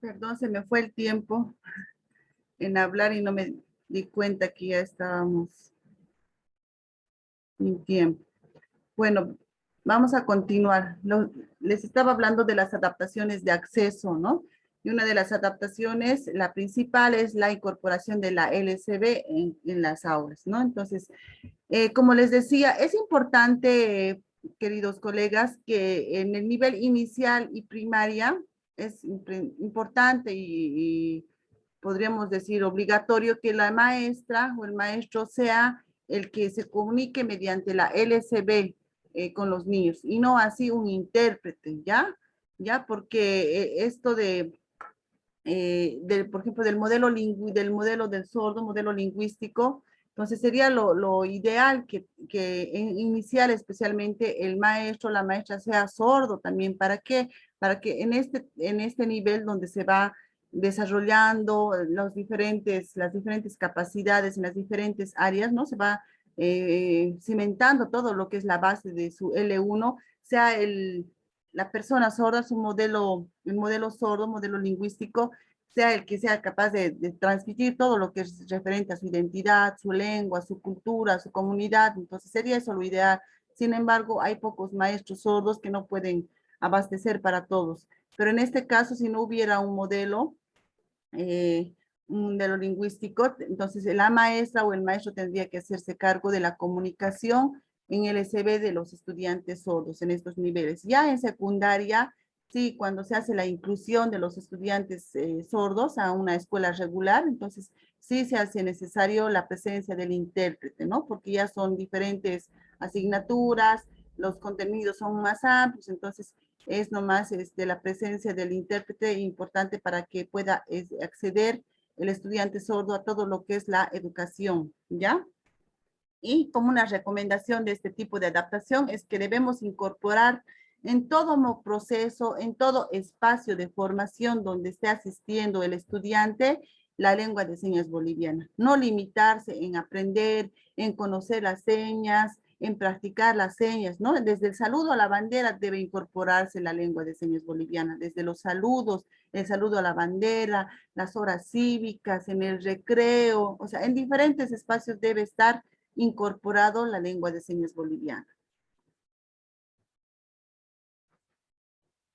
Perdón, se me fue el tiempo en hablar y no me di cuenta que ya estábamos en tiempo. Bueno, vamos a continuar. Les estaba hablando de las adaptaciones de acceso, ¿no? Y una de las adaptaciones, la principal, es la incorporación de la LCB en las aulas, ¿no? Entonces, como les decía, es importante, queridos colegas, que en el nivel inicial y primaria es importante y podríamos decir obligatorio que la maestra o el maestro sea el que se comunique mediante la LCB con los niños y no así un intérprete, ¿ya? ¿Ya? Porque esto por ejemplo, del modelo del sordo, modelo lingüístico, entonces sería lo ideal que inicial especialmente el maestro, la maestra sea sordo también. ¿Para qué? Para que en este nivel donde se va desarrollando las diferentes capacidades en las diferentes áreas, ¿no? Se va cimentando todo lo que es la base de su L1, sea la persona sorda, el modelo sordo, modelo lingüístico, sea el que sea capaz de transmitir todo lo que es referente a su identidad, su lengua, su cultura, su comunidad. Entonces sería eso lo ideal. Sin embargo, hay pocos maestros sordos que no pueden abastecer para todos. Pero en este caso, si no hubiera un modelo lingüístico, entonces la maestra o el maestro tendría que hacerse cargo de la comunicación en el SB de los estudiantes sordos en estos niveles. Ya en secundaria, sí, cuando se hace la inclusión de los estudiantes sordos a una escuela regular, entonces sí se hace necesario la presencia del intérprete, ¿no? Porque ya son diferentes asignaturas, los contenidos son más amplios, entonces es nomás la presencia del intérprete importante para que pueda acceder el estudiante sordo a todo lo que es la educación, ¿ya? Y como una recomendación de este tipo de adaptación es que debemos incorporar en todo proceso, en todo espacio de formación donde esté asistiendo el estudiante, la lengua de señas boliviana. No limitarse en aprender, en conocer las señas, en practicar las señas, ¿no? Desde el saludo a la bandera debe incorporarse la lengua de señas boliviana, desde los saludos, el saludo a la bandera, las horas cívicas, en el recreo, o sea, en diferentes espacios debe estar incorporado la lengua de señas boliviana.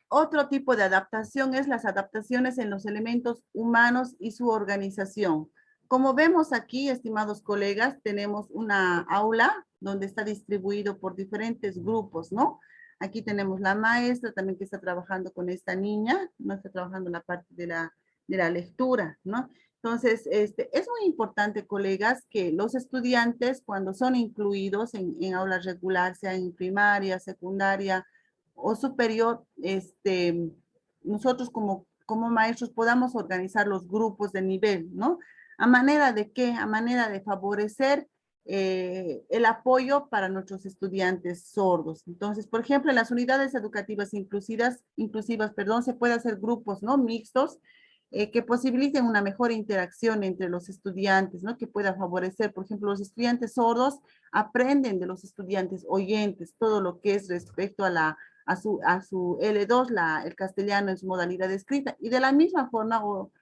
Otro tipo de adaptación es las adaptaciones en los elementos humanos y su organización. Como vemos aquí, estimados colegas, tenemos una aula donde está distribuido por diferentes grupos, ¿no? Aquí tenemos la maestra también que está trabajando con esta niña, no está trabajando la parte de la lectura, ¿no? Entonces, es muy importante, colegas, que los estudiantes, cuando son incluidos en aula regular, sea en primaria, secundaria, o superior, nosotros como maestros podamos organizar los grupos de nivel, ¿no? ¿A manera de qué? A manera de favorecer el apoyo para nuestros estudiantes sordos. Entonces, por ejemplo, en las unidades educativas inclusivas, se puede hacer grupos, ¿no? Mixtos, que posibiliten una mejor interacción entre los estudiantes, ¿no? Que pueda favorecer, por ejemplo, los estudiantes sordos aprenden de los estudiantes oyentes todo lo que es respecto a su L2, el castellano en su modalidad escrita. Y de la misma forma, o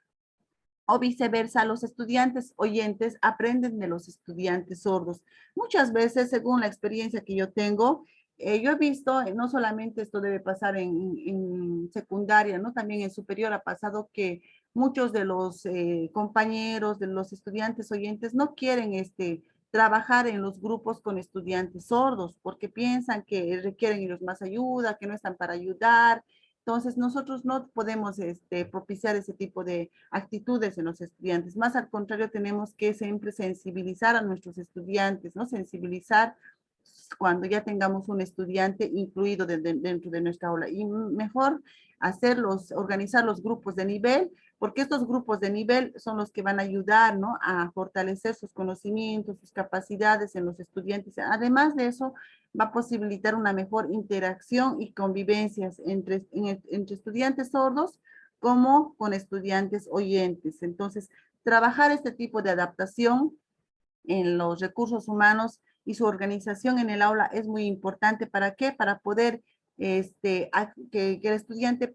viceversa, los estudiantes oyentes aprenden de los estudiantes sordos. Muchas veces, según la experiencia que yo tengo, yo he visto, no solamente esto debe pasar en secundaria, ¿no? También en superior ha pasado que muchos de los compañeros, de los estudiantes oyentes, no quieren trabajar en los grupos con estudiantes sordos porque piensan que requieren ellos más ayuda, que no están para ayudar. Entonces, nosotros no podemos propiciar ese tipo de actitudes en los estudiantes. Más al contrario, tenemos que siempre sensibilizar a nuestros estudiantes, ¿no? Sensibilizar cuando ya tengamos un estudiante incluido dentro de nuestra aula. Y mejor organizar los grupos de nivel, porque estos grupos de nivel son los que van a ayudar, ¿no? A fortalecer sus conocimientos, sus capacidades en los estudiantes. Además de eso, va a posibilitar una mejor interacción y convivencias entre estudiantes sordos como con estudiantes oyentes. Entonces, trabajar este tipo de adaptación en los recursos humanos y su organización en el aula es muy importante. ¿Para qué? Para poder que el estudiante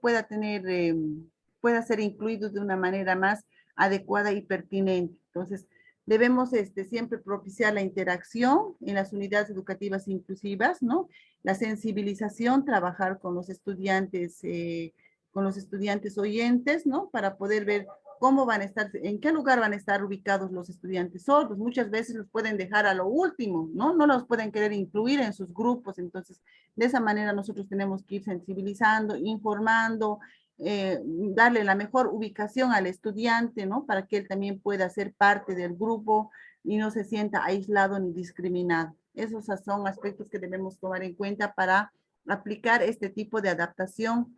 pueda ser incluido de una manera más adecuada y pertinente. Entonces, debemos siempre propiciar la interacción en las unidades educativas inclusivas, ¿no? La sensibilización, trabajar con los estudiantes oyentes, ¿no? Para poder ver cómo van a estar, en qué lugar van a estar ubicados los estudiantes sordos. Muchas veces los pueden dejar a lo último, ¿no? No los pueden querer incluir en sus grupos. Entonces, de esa manera nosotros tenemos que ir sensibilizando, informando, darle la mejor ubicación al estudiante, ¿no? Para que él también pueda ser parte del grupo y no se sienta aislado ni discriminado. Esos son aspectos que debemos tomar en cuenta para aplicar este tipo de adaptación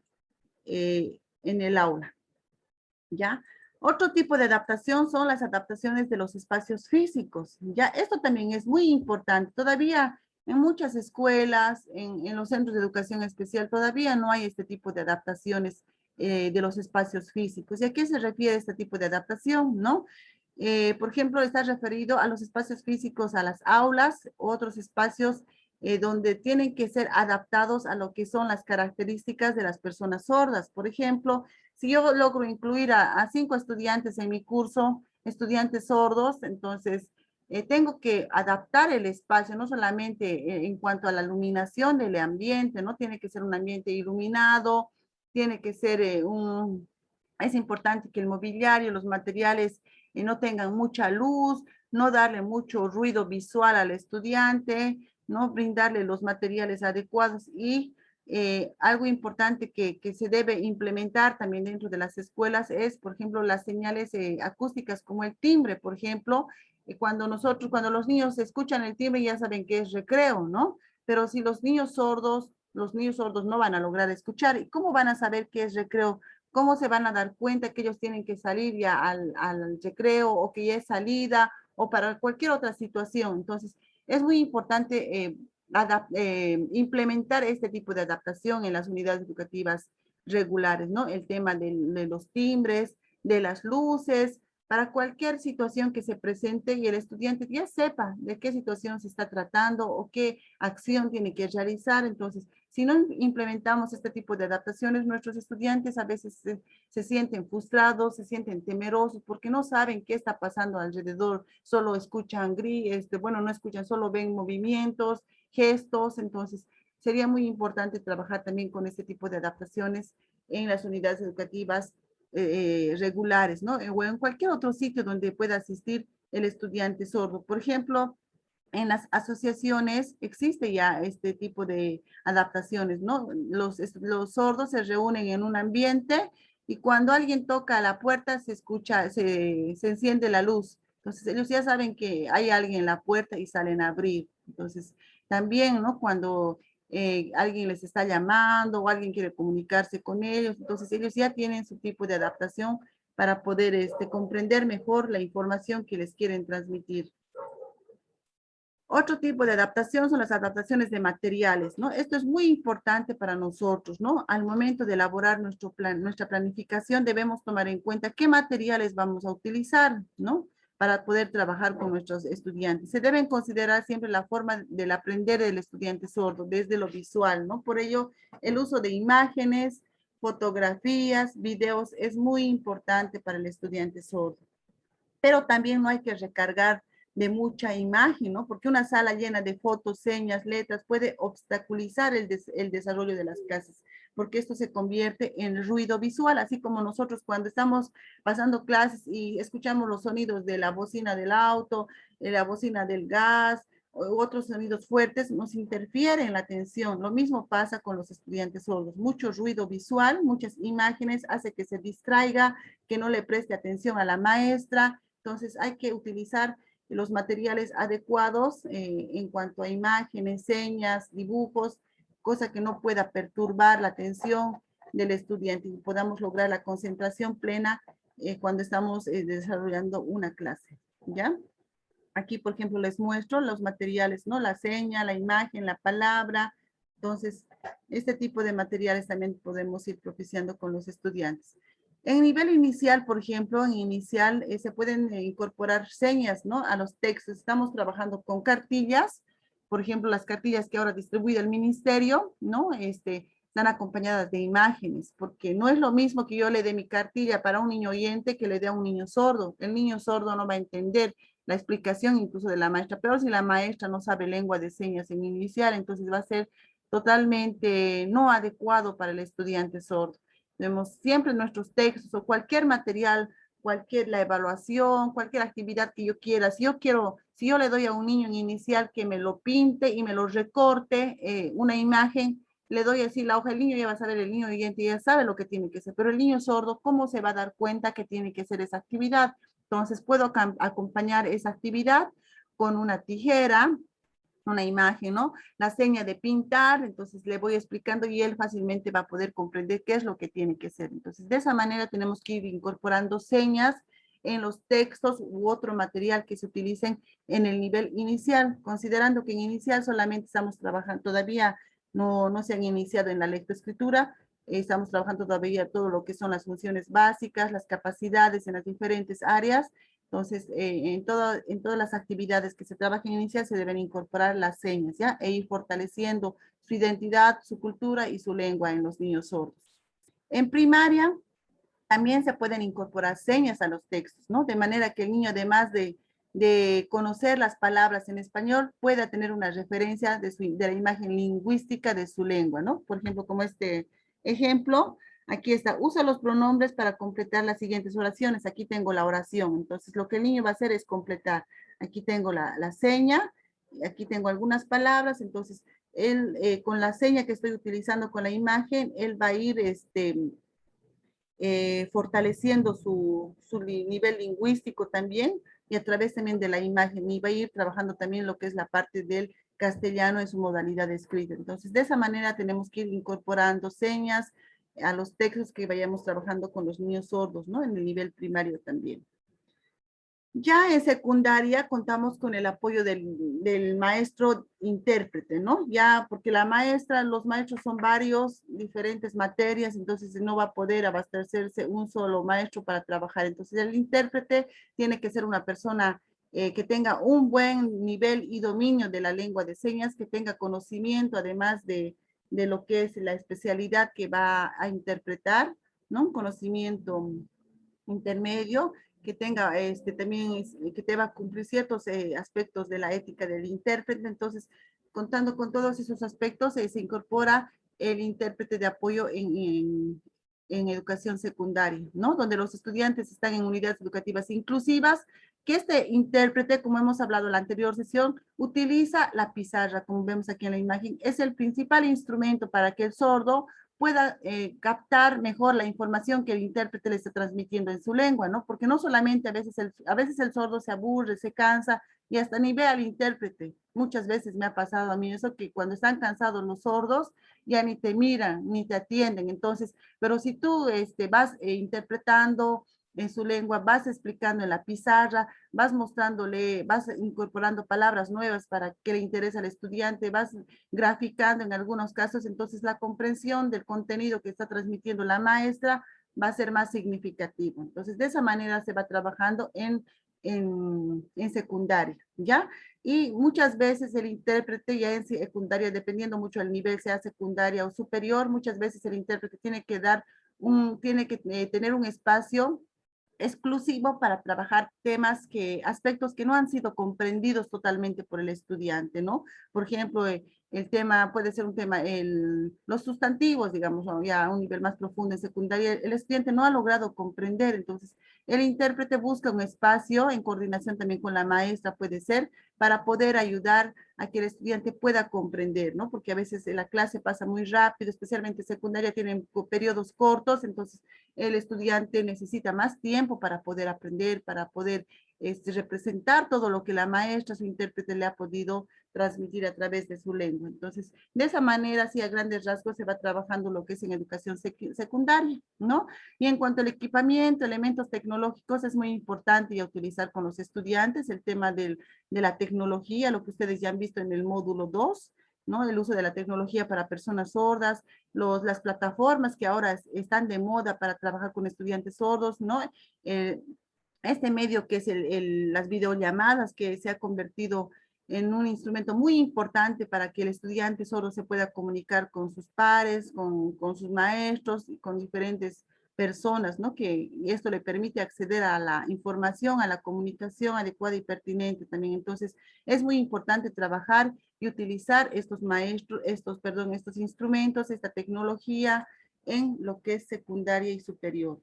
en el aula, ¿ya? Otro tipo de adaptación son las adaptaciones de los espacios físicos, ¿ya? Esto también es muy importante. Todavía en muchas escuelas, en los centros de educación especial, todavía no hay este tipo de adaptaciones de los espacios físicos. ¿Y a qué se refiere este tipo de adaptación, no? Por ejemplo, está referido a los espacios físicos, a las aulas, otros espacios donde tienen que ser adaptados a lo que son las características de las personas sordas. Por ejemplo, si yo logro incluir a 5 estudiantes en mi curso, estudiantes sordos, entonces tengo que adaptar el espacio, no solamente en cuanto a la iluminación del ambiente, ¿no? Tiene que ser un ambiente iluminado, tiene que ser es importante que el mobiliario, los materiales no tengan mucha luz, no darle mucho ruido visual al estudiante, no brindarle los materiales adecuados y algo importante que se debe implementar también dentro de las escuelas es, por ejemplo, las señales acústicas como el timbre, por ejemplo, cuando los niños escuchan el timbre ya saben que es recreo, ¿no? Pero si los niños sordos no van a lograr escuchar, ¿y cómo van a saber qué es recreo? ¿Cómo se van a dar cuenta que ellos tienen que salir ya al recreo o que ya es salida o para cualquier otra situación? Entonces, es muy importante implementar este tipo de adaptación en las unidades educativas regulares, ¿no? El tema de los timbres, de las luces, para cualquier situación que se presente y el estudiante ya sepa de qué situación se está tratando o qué acción tiene que realizar. Entonces, si no implementamos este tipo de adaptaciones, nuestros estudiantes a veces se sienten frustrados, se sienten temerosos porque no saben qué está pasando alrededor, solo escuchan bueno, no escuchan, solo ven movimientos, gestos. Entonces, sería muy importante trabajar también con este tipo de adaptaciones en las unidades educativas regulares, ¿no? O en cualquier otro sitio donde pueda asistir el estudiante sordo. Por ejemplo, en las asociaciones existe ya este tipo de adaptaciones, ¿no? Los sordos se reúnen en un ambiente y cuando alguien toca la puerta se escucha, se enciende la luz. Entonces ellos ya saben que hay alguien en la puerta y salen a abrir. Entonces también, ¿no? Cuando alguien les está llamando o alguien quiere comunicarse con ellos, entonces ellos ya tienen su tipo de adaptación para poder comprender mejor la información que les quieren transmitir. Otro tipo de adaptación son las adaptaciones de materiales, ¿no? Esto es muy importante para nosotros, ¿no? Al momento de elaborar nuestra planificación debemos tomar en cuenta qué materiales vamos a utilizar, ¿no? Para poder trabajar con nuestros estudiantes. Se deben considerar siempre la forma del aprender del estudiante sordo, desde lo visual, ¿no? Por ello, el uso de imágenes, fotografías, videos es muy importante para el estudiante sordo. Pero también no hay que recargar de mucha imagen, ¿no? Porque una sala llena de fotos, señas, letras puede obstaculizar el desarrollo de las clases, porque esto se convierte en ruido visual, así como nosotros cuando estamos pasando clases y escuchamos los sonidos de la bocina del auto, de la bocina del gas, u otros sonidos fuertes, nos interfiere en la atención. Lo mismo pasa con los estudiantes sordos. Mucho ruido visual, muchas imágenes, hace que se distraiga, que no le preste atención a la maestra. Entonces hay que utilizar los materiales adecuados en cuanto a imágenes, señas, dibujos, cosa que no pueda perturbar la atención del estudiante y podamos lograr la concentración plena cuando estamos desarrollando una clase, ¿ya? Aquí, por ejemplo, les muestro los materiales, ¿no? La seña, la imagen, la palabra. Entonces, este tipo de materiales también podemos ir propiciando con los estudiantes. En nivel inicial, por ejemplo, en inicial se pueden incorporar señas, ¿no? A los textos. Estamos trabajando con cartillas, por ejemplo, las cartillas que ahora distribuye el ministerio, ¿no? están acompañadas de imágenes, porque no es lo mismo que yo le dé mi cartilla para un niño oyente que le dé a un niño sordo. El niño sordo no va a entender la explicación incluso de la maestra, pero si la maestra no sabe lengua de señas en inicial, entonces va a ser totalmente no adecuado para el estudiante sordo. Tenemos siempre nuestros textos o cualquier material, la evaluación, cualquier actividad que yo quiera. Si yo le doy a un niño en inicial que me lo pinte y me lo recorte, una imagen, le doy así la hoja, el niño ya va a saber, el niño oyente ya sabe lo que tiene que hacer, pero el niño sordo, ¿cómo se va a dar cuenta que tiene que hacer esa actividad? Entonces puedo acompañar esa actividad con una tijera, una imagen, ¿no? La seña de pintar, entonces le voy explicando y él fácilmente va a poder comprender qué es lo que tiene que hacer. Entonces, de esa manera tenemos que ir incorporando señas en los textos u otro material que se utilicen en el nivel inicial, considerando que en inicial solamente estamos trabajando, todavía no se han iniciado en la lectoescritura, estamos trabajando todavía todo lo que son las funciones básicas, las capacidades en las diferentes áreas. Entonces, en todas las actividades que se trabajen inicial se deben incorporar las señas, ¿ya? E ir fortaleciendo su identidad, su cultura y su lengua en los niños sordos. En primaria, también se pueden incorporar señas a los textos, ¿no? De manera que el niño, además de conocer las palabras en español, pueda tener una referencia de la imagen lingüística de su lengua, ¿no? Por ejemplo, como este ejemplo, aquí está, usa los pronombres para completar las siguientes oraciones. Aquí tengo la oración, entonces lo que el niño va a hacer es completar. Aquí tengo la seña, aquí tengo algunas palabras, entonces él con la seña que estoy utilizando con la imagen, él va a ir fortaleciendo su nivel lingüístico también y a través también de la imagen y va a ir trabajando también lo que es la parte del castellano en su modalidad de escrita. Entonces, de esa manera tenemos que ir incorporando señas a los textos que vayamos trabajando con los niños sordos, ¿no? En el nivel primario también. Ya en secundaria contamos con el apoyo del maestro intérprete, ¿no? Ya porque los maestros son varios, diferentes materias, entonces no va a poder abastecerse un solo maestro para trabajar. Entonces el intérprete tiene que ser una persona que tenga un buen nivel y dominio de la lengua de señas, que tenga conocimiento además de lo que es la especialidad que va a interpretar, ¿no? Un conocimiento intermedio que tenga también que deba cumplir ciertos aspectos de la ética del intérprete. Entonces, contando con todos esos aspectos, se incorpora el intérprete de apoyo en educación secundaria, ¿no? Donde los estudiantes están en unidades educativas inclusivas, que este intérprete, como hemos hablado en la anterior sesión, utiliza la pizarra, como vemos aquí en la imagen, es el principal instrumento para que el sordo pueda captar mejor la información que el intérprete le está transmitiendo en su lengua, ¿no? Porque no solamente a veces el sordo se aburre, se cansa y hasta ni ve al intérprete. Muchas veces me ha pasado a mí eso, que cuando están cansados los sordos ya ni te miran, ni te atienden. Entonces, pero si tú vas interpretando en su lengua, vas explicando en la pizarra, vas mostrándole, vas incorporando palabras nuevas para que le interese al estudiante, vas graficando en algunos casos, entonces la comprensión del contenido que está transmitiendo la maestra va a ser más significativo. Entonces, de esa manera se va trabajando en secundaria, ¿ya? Y muchas veces el intérprete ya en secundaria, dependiendo mucho del nivel, sea secundaria o superior, muchas veces el intérprete tiene que tener un espacio exclusivo para trabajar aspectos que no han sido comprendidos totalmente por el estudiante, ¿no? Por ejemplo, el tema puede ser un tema, los sustantivos, digamos, ya a un nivel más profundo en secundaria, el estudiante no ha logrado comprender, entonces el intérprete busca un espacio en coordinación también con la maestra, puede ser, para poder ayudar a que el estudiante pueda comprender, ¿no? Porque a veces la clase pasa muy rápido, especialmente secundaria, tienen periodos cortos, entonces el estudiante necesita más tiempo para poder aprender, para poder representar todo lo que la maestra, su intérprete le ha podido transmitir a través de su lengua. Entonces, de esa manera, así a grandes rasgos, se va trabajando lo que es en educación secundaria, ¿no? Y en cuanto al equipamiento, elementos tecnológicos, es muy importante ya utilizar con los estudiantes el tema de la tecnología, lo que ustedes ya han visto en el módulo 2, ¿no? El uso de la tecnología para personas sordas, las plataformas que ahora están de moda para trabajar con estudiantes sordos, ¿no? Este medio que es las videollamadas que se ha convertido en un instrumento muy importante para que el estudiante sordo se pueda comunicar con sus pares, con sus maestros y con diferentes personas, ¿no? Que esto le permite acceder a la información, a la comunicación adecuada y pertinente también. Entonces, es muy importante trabajar y utilizar estos maestros, estos instrumentos, esta tecnología en lo que es secundaria y superior.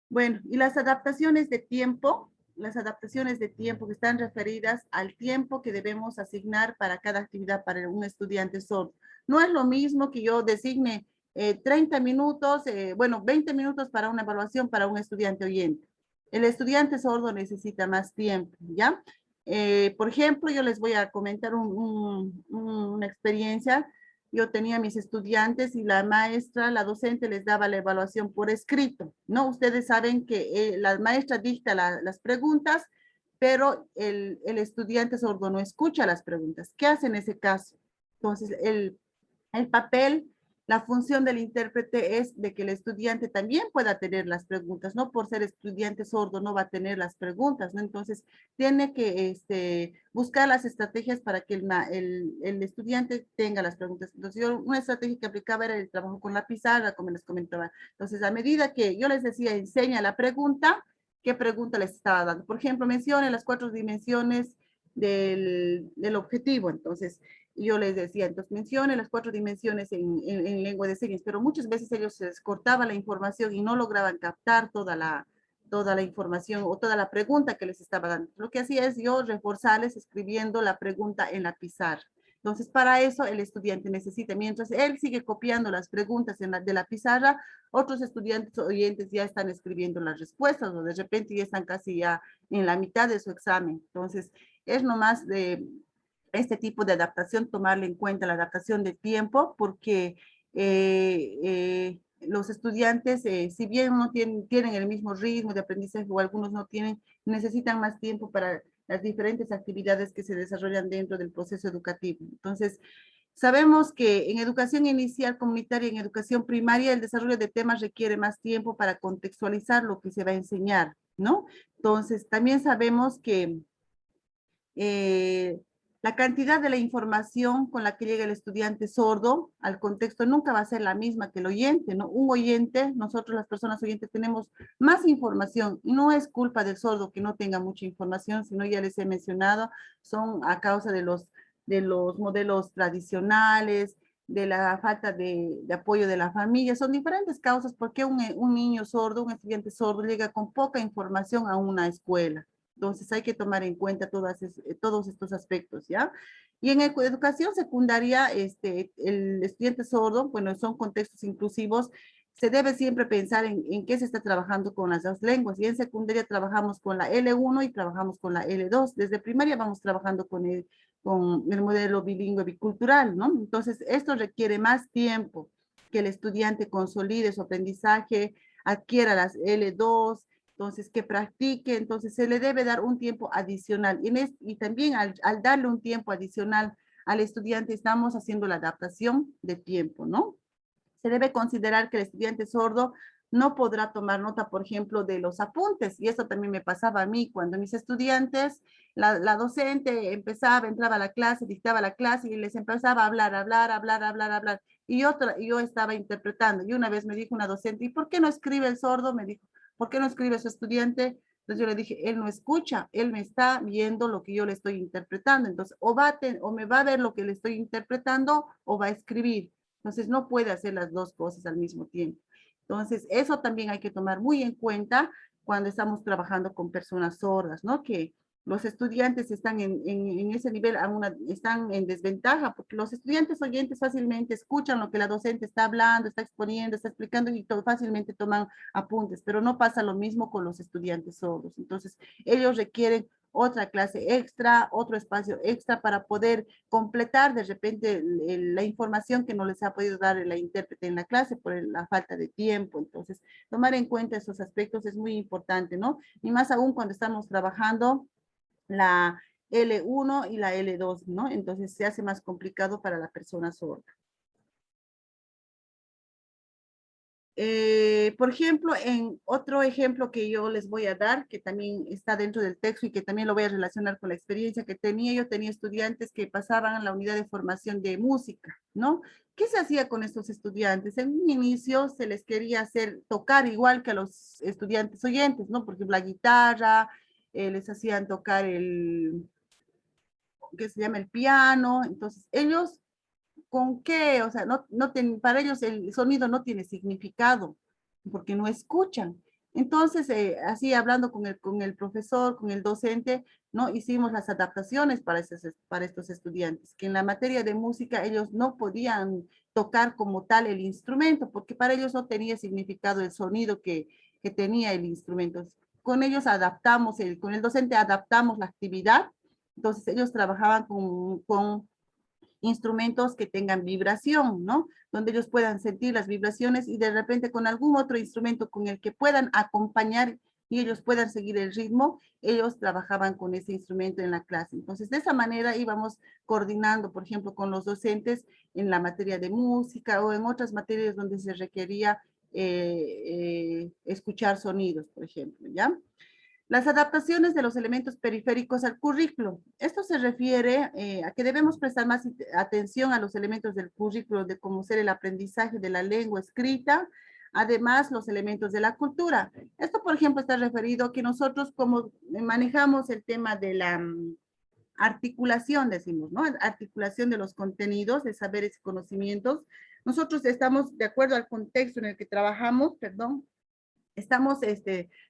Bueno, y las adaptaciones de tiempo que están referidas al tiempo que debemos asignar para cada actividad para un estudiante sordo. No es lo mismo que yo designe 30 minutos, 20 minutos para una evaluación para un estudiante oyente. El estudiante sordo necesita más tiempo, ¿ya? Por ejemplo, yo les voy a comentar una experiencia. Yo tenía mis estudiantes y la maestra, la docente les daba la evaluación por escrito, ¿no? Ustedes saben que la maestra dicta las preguntas, pero el estudiante sordo no escucha las preguntas. ¿Qué hace en ese caso? Entonces, el papel, la función del intérprete es de que el estudiante también pueda tener las preguntas, no por ser estudiante sordo no va a tener las preguntas, ¿no? Entonces, tiene que buscar las estrategias para que el estudiante tenga las preguntas. Entonces, yo una estrategia que aplicaba era el trabajo con la pizarra, como les comentaba. Entonces, a medida que yo les decía, enseña la pregunta, ¿qué pregunta les estaba dando? Por ejemplo, mencione las 4 dimensiones del objetivo. Entonces, yo les decía, entonces mencione las 4 dimensiones en lengua de señas, pero muchas veces ellos se les cortaba la información y no lograban captar toda la información o toda la pregunta que les estaba dando. Lo que hacía es yo reforzarles escribiendo la pregunta en la pizarra. Entonces, para eso el estudiante necesita, mientras él sigue copiando las preguntas de la pizarra, otros estudiantes oyentes ya están escribiendo las respuestas o de repente ya están casi ya en la mitad de su examen. Entonces, es nomás de este tipo de adaptación, tomarle en cuenta la adaptación de tiempo, porque los estudiantes, si bien no tienen el mismo ritmo de aprendizaje o algunos no tienen, necesitan más tiempo para las diferentes actividades que se desarrollan dentro del proceso educativo. Entonces, sabemos que en educación inicial comunitaria y en educación primaria el desarrollo de temas requiere más tiempo para contextualizar lo que se va a enseñar, ¿no? Entonces, también sabemos que eh, la cantidad de la información con la que llega el estudiante sordo al contexto nunca va a ser la misma que el oyente, ¿no? Un oyente, nosotros las personas oyentes tenemos más información y no es culpa del sordo que no tenga mucha información, sino ya les he mencionado, son a causa de los modelos tradicionales, de la falta de apoyo de la familia, son diferentes causas porque un niño sordo, un estudiante sordo llega con poca información a una escuela. Entonces hay que tomar en cuenta todos estos aspectos, ¿ya? Y en educación secundaria, el estudiante sordo, bueno, son contextos inclusivos, se debe siempre pensar en qué se está trabajando con las dos lenguas. Y en secundaria trabajamos con la L1 y trabajamos con la L2. Desde primaria vamos trabajando con el modelo bilingüe bicultural, ¿no? Entonces, esto requiere más tiempo que el estudiante consolide su aprendizaje, adquiera las L2, entonces que practique, entonces se le debe dar un tiempo adicional. Y también al darle un tiempo adicional al estudiante, estamos haciendo la adaptación de tiempo, ¿no? Se debe considerar que el estudiante sordo no podrá tomar nota, por ejemplo, de los apuntes. Y eso también me pasaba a mí cuando mis estudiantes, la docente entraba a la clase, dictaba la clase y les empezaba a hablar. Y yo estaba interpretando. Y una vez me dijo una docente, ¿y por qué no escribe el sordo? Me dijo, ¿por qué no escribe su estudiante? Entonces yo le dije, él no escucha, él me está viendo lo que yo le estoy interpretando. Entonces, o me va a ver lo que le estoy interpretando o va a escribir. Entonces, no puede hacer las dos cosas al mismo tiempo. Entonces, eso también hay que tomar muy en cuenta cuando estamos trabajando con personas sordas, ¿no? Que los estudiantes están en ese nivel, están en desventaja, porque los estudiantes oyentes fácilmente escuchan lo que la docente está hablando, está exponiendo, está explicando y fácilmente toman apuntes, pero no pasa lo mismo con los estudiantes sordos. Entonces, ellos requieren otra clase extra, otro espacio extra para poder completar de repente la información que no les ha podido dar la intérprete en la clase por la falta de tiempo. Entonces, tomar en cuenta esos aspectos es muy importante, ¿no? Y más aún cuando estamos trabajando la L1 y la L2, ¿no? Entonces se hace más complicado para la persona sorda. Por ejemplo, en otro ejemplo que yo les voy a dar, que también está dentro del texto y que también lo voy a relacionar con la experiencia que tenía, yo tenía estudiantes que pasaban a la unidad de formación de música, ¿no? ¿Qué se hacía con estos estudiantes? En un inicio se les quería hacer tocar igual que a los estudiantes oyentes, ¿no? Por ejemplo, la guitarra, les hacían tocar que se llama el piano, entonces ellos, ¿con qué? O sea, para ellos el sonido no tiene significado, porque no escuchan. Entonces, así hablando con el profesor, con el docente, ¿no? Hicimos las adaptaciones para estos estudiantes, que en la materia de música ellos no podían tocar como tal el instrumento, porque para ellos no tenía significado el sonido que tenía el instrumento. Con ellos adaptamos, con el docente adaptamos la actividad, entonces ellos trabajaban con instrumentos que tengan vibración, ¿no? Donde ellos puedan sentir las vibraciones y de repente con algún otro instrumento con el que puedan acompañar y ellos puedan seguir el ritmo, ellos trabajaban con ese instrumento en la clase. Entonces, de esa manera íbamos coordinando, por ejemplo, con los docentes en la materia de música o en otras materias donde se requería escuchar sonidos, por ejemplo, ¿ya? Las adaptaciones de los elementos periféricos al currículo. Esto se refiere a que debemos prestar más atención a los elementos del currículo de cómo ser el aprendizaje de la lengua escrita, además los elementos de la cultura. Esto, por ejemplo, está referido a que nosotros como manejamos el tema de la articulación, decimos, ¿no? Articulación de los contenidos, de saberes y conocimientos. Nosotros estamos, de acuerdo al contexto en el que trabajamos, perdón, estamos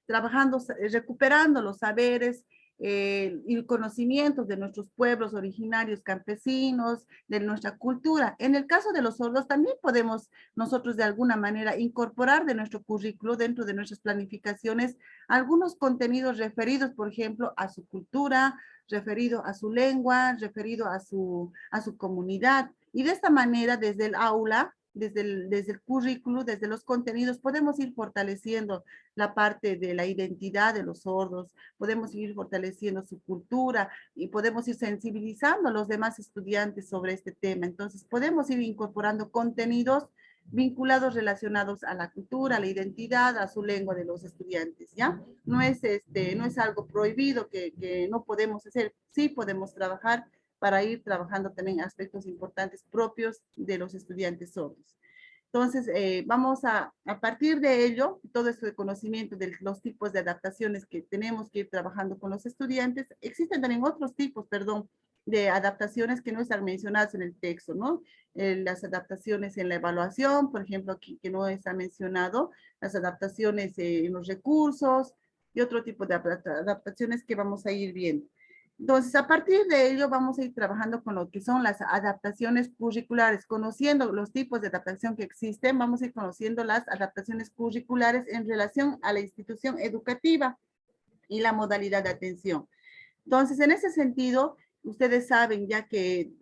trabajando, recuperando los saberes y conocimientos de nuestros pueblos originarios campesinos, de nuestra cultura. En el caso de los sordos, también podemos nosotros de alguna manera incorporar de nuestro currículo, dentro de nuestras planificaciones, algunos contenidos referidos, por ejemplo, a su cultura, referido a su lengua, referido a su comunidad. Y de esta manera, desde el aula, desde el currículo, desde los contenidos, podemos ir fortaleciendo la parte de la identidad de los sordos, podemos ir fortaleciendo su cultura y podemos ir sensibilizando a los demás estudiantes sobre este tema. Entonces, podemos ir incorporando contenidos vinculados, relacionados a la cultura, a la identidad, a su lengua de los estudiantes, ¿ya? No es algo prohibido que no podemos hacer, sí podemos trabajar para ir trabajando también aspectos importantes propios de los estudiantes sordos. Entonces, vamos a partir de ello, todo este conocimiento de los tipos de adaptaciones que tenemos que ir trabajando con los estudiantes. Existen también otros tipos, perdón, de adaptaciones que no están mencionadas en el texto, ¿no? Las adaptaciones en la evaluación, por ejemplo, aquí que no está mencionado, las adaptaciones en los recursos y otro tipo de adaptaciones que vamos a ir viendo. Entonces, a partir de ello, vamos a ir trabajando con lo que son las adaptaciones curriculares, conociendo los tipos de adaptación que existen, vamos a ir conociendo las adaptaciones curriculares en relación a la institución educativa y la modalidad de atención. Entonces, en ese sentido, ustedes saben ya que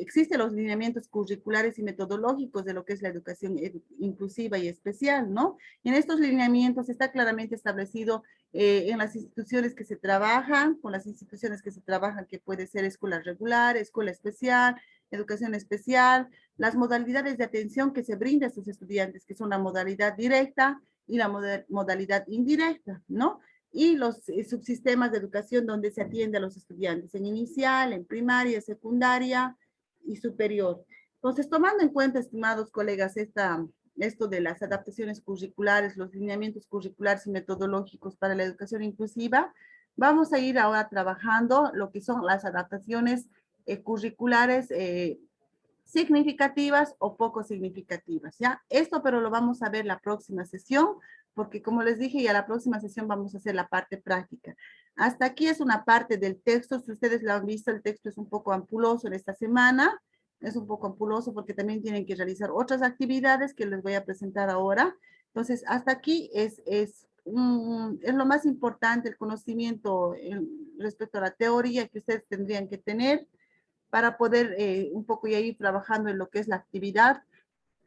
existen los lineamientos curriculares y metodológicos de lo que es la educación inclusiva y especial, ¿no? En estos lineamientos está claramente establecido en las instituciones que se trabajan, con las instituciones que se trabajan, que puede ser escuela regular, escuela especial, educación especial, las modalidades de atención que se brinda a sus estudiantes, que son la modalidad directa y la modalidad indirecta, ¿no? Y los subsistemas de educación donde se atiende a los estudiantes, en inicial, en primaria, secundaria y superior. Entonces, tomando en cuenta, estimados colegas, esto de las adaptaciones curriculares, los lineamientos curriculares y metodológicos para la educación inclusiva, vamos a ir ahora trabajando lo que son las adaptaciones curriculares significativas o poco significativas, ¿ya? Esto pero lo vamos a ver la próxima sesión, porque como les dije, ya la próxima sesión vamos a hacer la parte práctica. Hasta aquí es una parte del texto, si ustedes lo han visto, el texto es un poco ampuloso en esta semana, es un poco ampuloso porque también tienen que realizar otras actividades que les voy a presentar ahora. Entonces, hasta aquí es lo más importante, el conocimiento respecto a la teoría que ustedes tendrían que tener para poder un poco ya ir trabajando en lo que es la actividad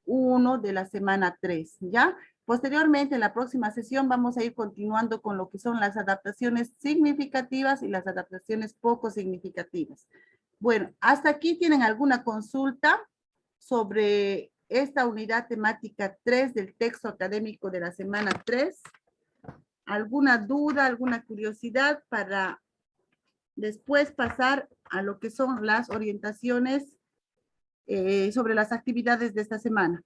1 de la semana 3, ¿ya? Posteriormente, en la próxima sesión vamos a ir continuando con lo que son las adaptaciones significativas y las adaptaciones poco significativas. Bueno, hasta aquí tienen alguna consulta sobre esta unidad temática 3 del texto académico de la semana 3. ¿Alguna duda, alguna curiosidad para después pasar a lo que son las orientaciones sobre las actividades de esta semana?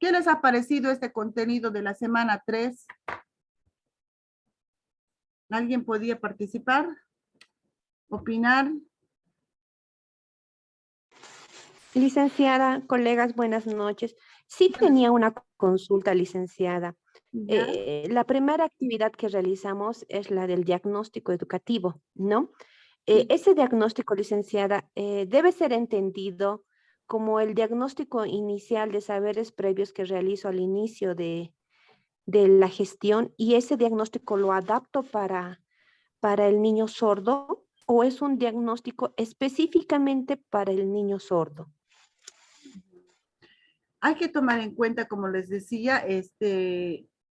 ¿Qué les ha parecido este contenido de la semana 3? ¿Alguien podía participar? ¿Opinar? Licenciada, colegas, buenas noches. Sí tenía una consulta, licenciada. ¿Ya? La primera actividad que realizamos es la del diagnóstico educativo, ¿no? Ese diagnóstico, licenciada, debe ser entendido como el diagnóstico inicial de saberes previos que realizo al inicio de la gestión, y ese diagnóstico lo adapto para el niño sordo, o es un diagnóstico específicamente para el niño sordo. Hay que tomar en cuenta, como les decía,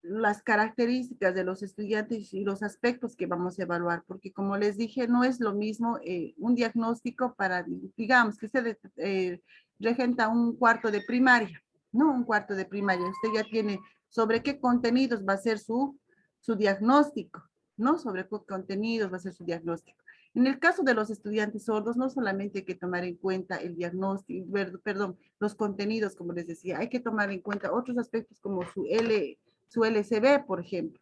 las características de los estudiantes y los aspectos que vamos a evaluar, porque como les dije, no es lo mismo un diagnóstico para, digamos, que usted regenta un cuarto de primaria, ¿no? Un cuarto de primaria. Usted ya tiene sobre qué contenidos va a ser su diagnóstico, ¿no? Sobre qué contenidos va a ser su diagnóstico. En el caso de los estudiantes sordos, no solamente hay que tomar en cuenta el diagnóstico, perdón, los contenidos, como les decía, hay que tomar en cuenta otros aspectos como su LCB, por ejemplo,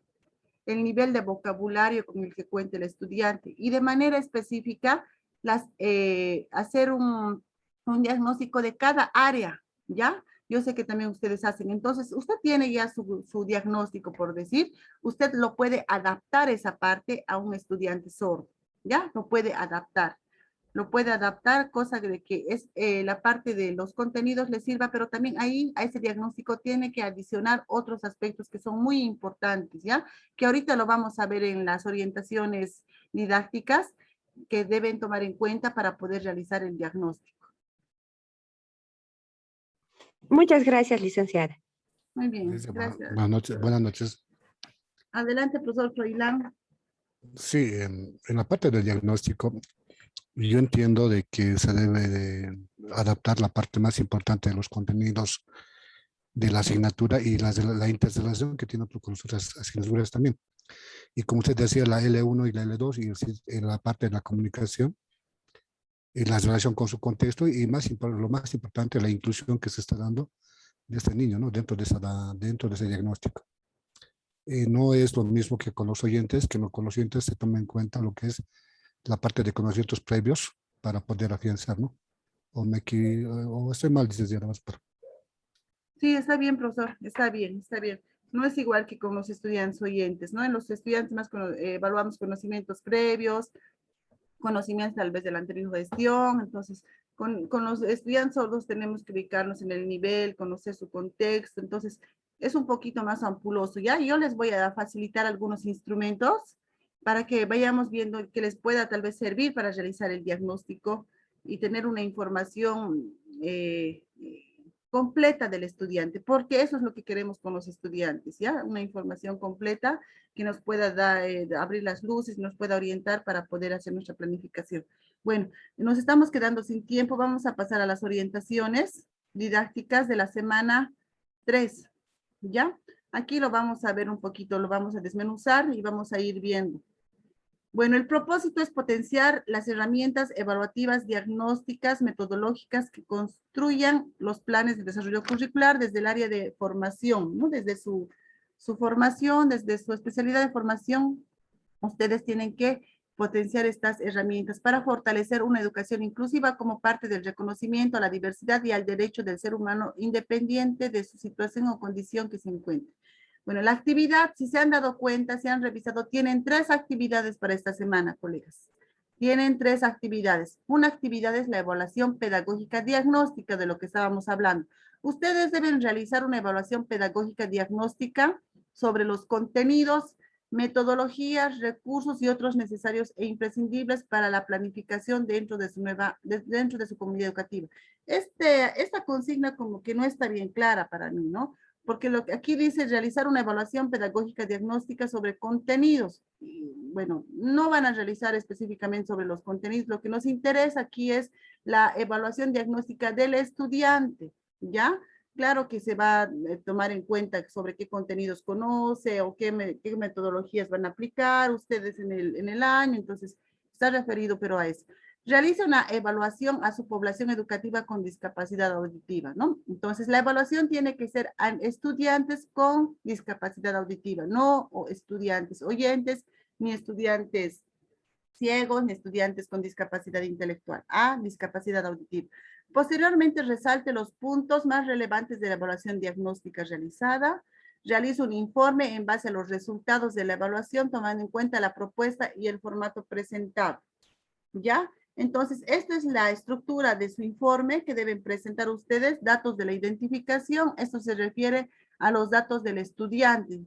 el nivel de vocabulario con el que cuenta el estudiante y de manera específica hacer un diagnóstico de cada área, ¿ya? Yo sé que también ustedes hacen. Entonces, usted tiene ya su diagnóstico, por decir, usted lo puede adaptar esa parte a un estudiante sordo, ¿ya? Lo puede adaptar. Lo puede adaptar, cosa de que es la parte de los contenidos le sirva, pero también ahí a ese diagnóstico tiene que adicionar otros aspectos que son muy importantes, ¿ya? Que ahorita lo vamos a ver en las orientaciones didácticas que deben tomar en cuenta para poder realizar el diagnóstico. Muchas gracias, licenciada. Muy bien, gracias. Buenas noches. Buenas noches. Adelante, profesor Froilán. Sí, en la parte del diagnóstico, yo entiendo de que se debe de adaptar la parte más importante de los contenidos de la asignatura y la interrelación que tiene con otras asignaturas también. Y como usted decía, la L1 y la L2 y en la parte de la comunicación, y la relación con su contexto y lo más importante, la inclusión que se está dando de este niño, ¿no? Dentro de ese diagnóstico. No es lo mismo que con los oyentes, que con los oyentes se toma en cuenta lo que es la parte de conocimientos previos para poder afianzar, ¿no? O estoy mal, licenciada. Sí, está bien, profesor, está bien, está bien. No es igual que con los estudiantes oyentes, ¿no? En los estudiantes más evaluamos conocimientos previos, conocimientos tal vez de la anterior gestión, entonces con los estudiantes sordos tenemos que ubicarnos en el nivel, conocer su contexto, entonces es un poquito más ampuloso, ¿ya? Yo les voy a facilitar algunos instrumentos para que vayamos viendo que les pueda tal vez servir para realizar el diagnóstico y tener una información completa del estudiante, porque eso es lo que queremos con los estudiantes, ¿ya? Una información completa que nos pueda abrir las luces, nos pueda orientar para poder hacer nuestra planificación. Bueno, nos estamos quedando sin tiempo, vamos a pasar a las orientaciones didácticas de la semana 3, ¿ya? Aquí lo vamos a ver un poquito, lo vamos a desmenuzar y vamos a ir viendo. Bueno, el propósito es potenciar las herramientas evaluativas, diagnósticas, metodológicas que construyan los planes de desarrollo curricular desde el área de formación, ¿no? Desde su formación, desde su especialidad de formación, ustedes tienen que potenciar estas herramientas para fortalecer una educación inclusiva como parte del reconocimiento a la diversidad y al derecho del ser humano independiente de su situación o condición que se encuentre. Bueno, la actividad, si se han dado cuenta, si han revisado, tienen 3 actividades para esta semana, colegas. Tienen 3 actividades. Una actividad es la evaluación pedagógica diagnóstica de lo que estábamos hablando. Ustedes deben realizar una evaluación pedagógica diagnóstica sobre los contenidos, metodologías, recursos y otros necesarios e imprescindibles para la planificación dentro de su comunidad educativa. Esta consigna como que no está bien clara para mí, ¿no? porque lo que aquí dice realizar una evaluación pedagógica diagnóstica sobre contenidos. Y, bueno, no van a realizar específicamente sobre los contenidos, lo que nos interesa aquí es la evaluación diagnóstica del estudiante, ¿ya? Claro que se va a tomar en cuenta sobre qué contenidos conoce o qué metodologías van a aplicar ustedes en el año, entonces está referido pero a eso. Realiza una evaluación a su población educativa con discapacidad auditiva, ¿no? Entonces, la evaluación tiene que ser a estudiantes con discapacidad auditiva, no estudiantes oyentes, ni estudiantes ciegos, ni estudiantes con discapacidad intelectual, a discapacidad auditiva. Posteriormente, resalte los puntos más relevantes de la evaluación diagnóstica realizada, realiza un informe en base a los resultados de la evaluación, tomando en cuenta la propuesta y el formato presentado, ¿ya? Entonces, esta es la estructura de su informe que deben presentar ustedes, datos de la identificación, esto se refiere a los datos del estudiante.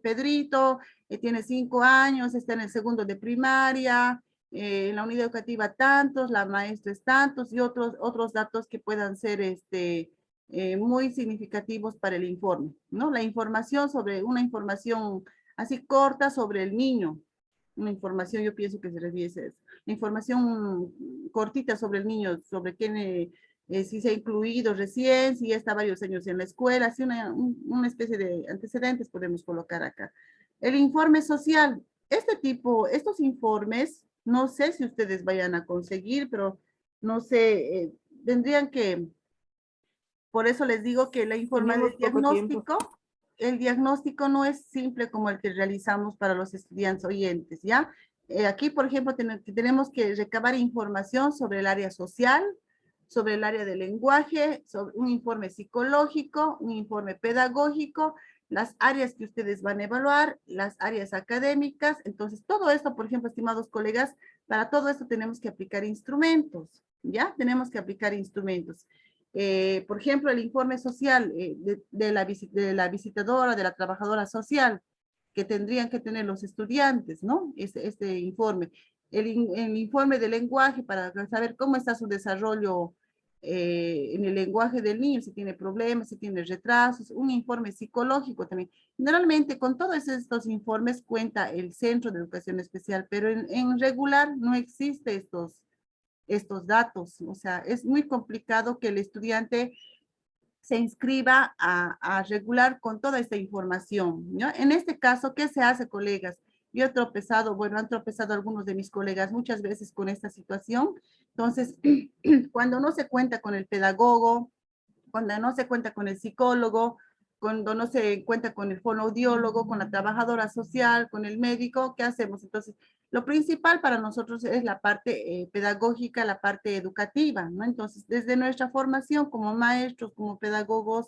Pedrito tiene 5 años, está en el segundo de primaria, en la unidad educativa tantos, la maestra es tantos y otros datos que puedan ser muy significativos para el informe, ¿no? La información sobre, una información así corta sobre el niño, una información, yo pienso que se refiere a eso. La información cortita sobre el niño, sobre quién, si se ha incluido recién, si ya está varios años en la escuela, así una especie de antecedentes podemos colocar acá. El informe social, estos informes, no sé si ustedes vayan a conseguir, pero no sé, tendrían que, por eso les digo que la información del diagnóstico, el diagnóstico no es simple como el que realizamos para los estudiantes oyentes, ¿ya? Aquí, por ejemplo, tenemos que recabar información sobre el área social, sobre el área del lenguaje, sobre un informe psicológico, un informe pedagógico, las áreas que ustedes van a evaluar, las áreas académicas. Entonces, todo esto, por ejemplo, estimados colegas, para todo esto tenemos que aplicar instrumentos, ¿ya? Tenemos que aplicar instrumentos. Por ejemplo, el informe social de la visitadora, de la trabajadora social, que tendrían que tener los estudiantes, ¿no? Este informe. El informe de lenguaje para saber cómo está su desarrollo en el lenguaje del niño, si tiene problemas, si tiene retrasos, un informe psicológico también. Generalmente con todos estos informes cuenta el Centro de Educación Especial, pero en regular no existe estos datos. O sea, es muy complicado que el estudiante se inscriba a regular con toda esta información, ¿no? En este caso, ¿qué se hace, colegas? Yo he tropezado, bueno, han tropezado algunos de mis colegas muchas veces con esta situación. Entonces, cuando no se cuenta con el pedagogo, cuando no se cuenta con el psicólogo, cuando no se cuenta con el fonoaudiólogo, con la trabajadora social, con el médico, ¿qué hacemos? Entonces, lo principal para nosotros es la parte pedagógica, la parte educativa, ¿no? Entonces, desde nuestra formación como maestros, como pedagogos,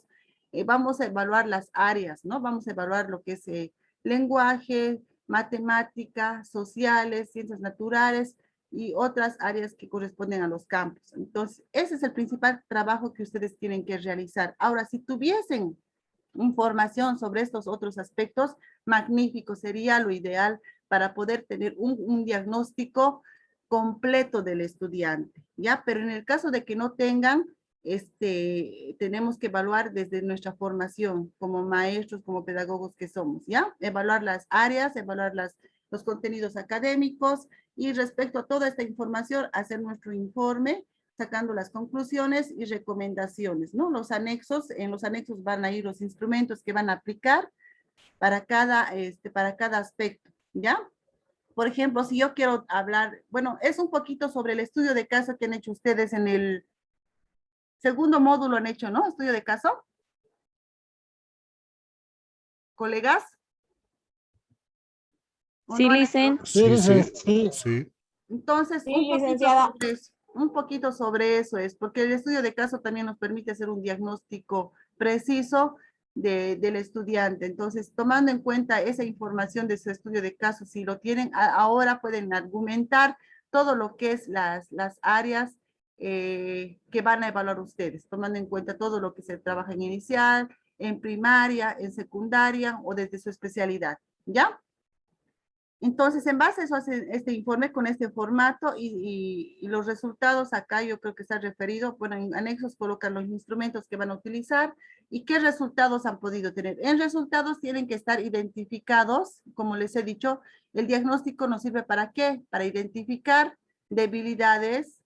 vamos a evaluar las áreas, ¿no? Vamos a evaluar lo que es lenguaje, matemática, sociales, ciencias naturales, y otras áreas que corresponden a los campos. Entonces, ese es el principal trabajo que ustedes tienen que realizar. Ahora, si tuviesen información sobre estos otros aspectos, magnífico, sería lo ideal para poder tener un diagnóstico completo del estudiante, ¿ya? Pero en el caso de que no tengan, tenemos que evaluar desde nuestra formación como maestros, como pedagogos que somos, ¿ya? Evaluar las áreas, evaluar los contenidos académicos, y respecto a toda esta información, hacer nuestro informe, sacando las conclusiones y recomendaciones, ¿no? En los anexos van a ir los instrumentos que van a aplicar para cada aspecto, ¿ya? Por ejemplo, si yo quiero hablar, bueno, es un poquito sobre el estudio de caso que han hecho ustedes en el segundo módulo, han hecho, ¿no? Estudio de caso. ¿Colegas? Sí, Licen. Sí, sí. Entonces, Sí, licenciada. Un poquito sobre eso es, porque el estudio de caso también nos permite hacer un diagnóstico preciso del estudiante. Entonces, tomando en cuenta esa información de su estudio de caso, si lo tienen, ahora pueden argumentar todo lo que es las áreas que van a evaluar ustedes, tomando en cuenta todo lo que se trabaja en inicial, en primaria, en secundaria o desde su especialidad. ¿Ya? Entonces, en base a eso hace este informe con este formato y los resultados acá yo creo que está referido, bueno, en anexos colocan los instrumentos que van a utilizar y qué resultados han podido tener. En resultados tienen que estar identificados, como les he dicho, el diagnóstico nos sirve para qué? Para identificar debilidades,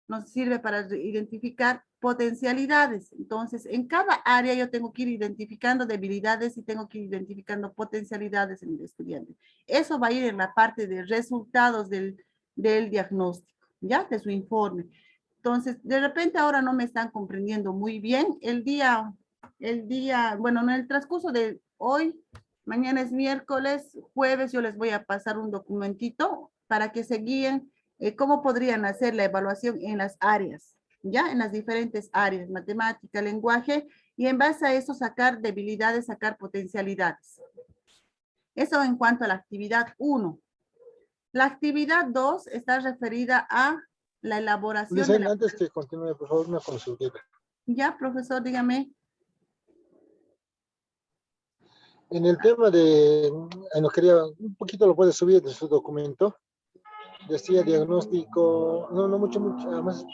nos sirve para identificar potencialidades. Entonces, en cada área yo tengo que ir identificando debilidades y tengo que ir identificando potencialidades en el estudiante. Eso va a ir en la parte de resultados del diagnóstico, ¿ya? De su informe. Entonces, de repente ahora no me están comprendiendo muy bien. Bueno, en el transcurso de hoy, mañana es miércoles, jueves, yo les voy a pasar un documentito para que se guíen cómo podrían hacer la evaluación en las áreas, ¿ya? En las diferentes áreas, matemática, lenguaje, y en base a eso sacar debilidades, sacar potencialidades. Eso en cuanto a la actividad 1. La actividad 2 está referida a la elaboración de la... Antes que continúe, por favor, una consulta. Ya, profesor, dígame. En el tema de, no quería, un poquito lo puede subir de su documento. Decía diagnóstico, no mucho, más,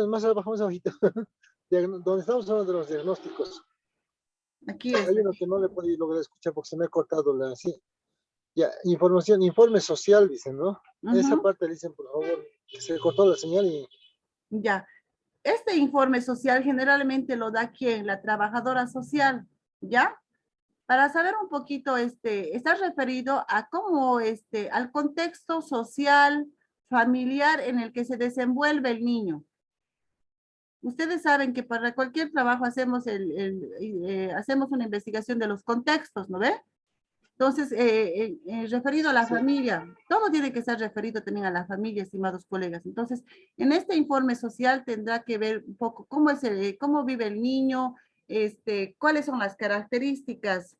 más abajo, más abajito, donde estamos hablando de los diagnósticos. Aquí es. Hay uno que no le puedo lograr escuchar porque se me ha cortado la, sí. Ya, información, informe social, dicen, ¿no? Esa parte dicen, por favor, que se cortó la señal y... Ya. Este informe social generalmente lo da ¿quién? La trabajadora social, ¿ya? Para saber un poquito, está referido a cómo, al contexto social, familiar en el que se desenvuelve el niño. Ustedes saben que para cualquier trabajo hacemos, hacemos una investigación de los contextos, ¿no ve? Entonces, referido a la familia, todo tiene que ser referido también a la familia, estimados colegas. Entonces, en este informe social tendrá que ver un poco cómo cómo vive el niño, cuáles son las características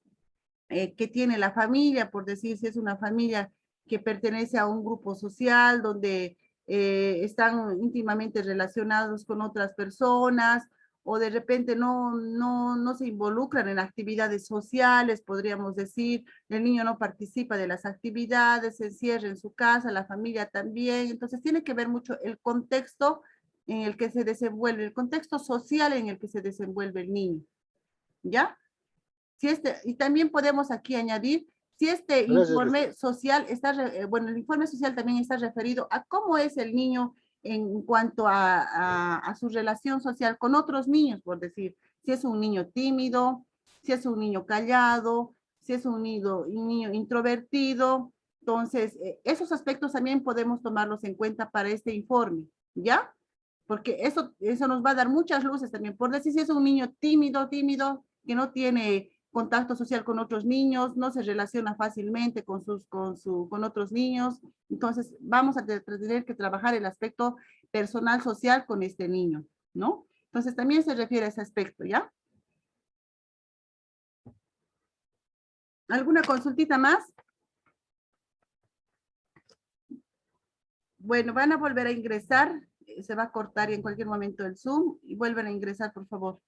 que tiene la familia, por decir, si es una familia que pertenece a un grupo social donde están íntimamente relacionados con otras personas, o de repente no se involucran en actividades sociales, podríamos decir, el niño no participa de las actividades, se encierra en su casa, la familia también, entonces tiene que ver mucho el contexto en el que se desenvuelve, el contexto social en el que se desenvuelve el niño, ¿ya? Si y también podemos aquí añadir, si informe social está, bueno, el informe social también está referido a cómo es el niño en cuanto a su relación social con otros niños, por decir, si es un niño tímido, si es un niño callado, si es un niño introvertido. Entonces, esos aspectos también podemos tomarlos en cuenta para este informe, ¿ya? Porque eso nos va a dar muchas luces también, por decir, si es un niño tímido, que no tiene contacto social con otros niños, no se relaciona fácilmente con otros niños. Entonces, vamos a tener que trabajar el aspecto personal social con este niño, ¿no? Entonces, también se refiere a ese aspecto, ¿ya? ¿Alguna consultita más? Bueno, van a volver a ingresar, se va a cortar en cualquier momento el Zoom y vuelven a ingresar, por favor.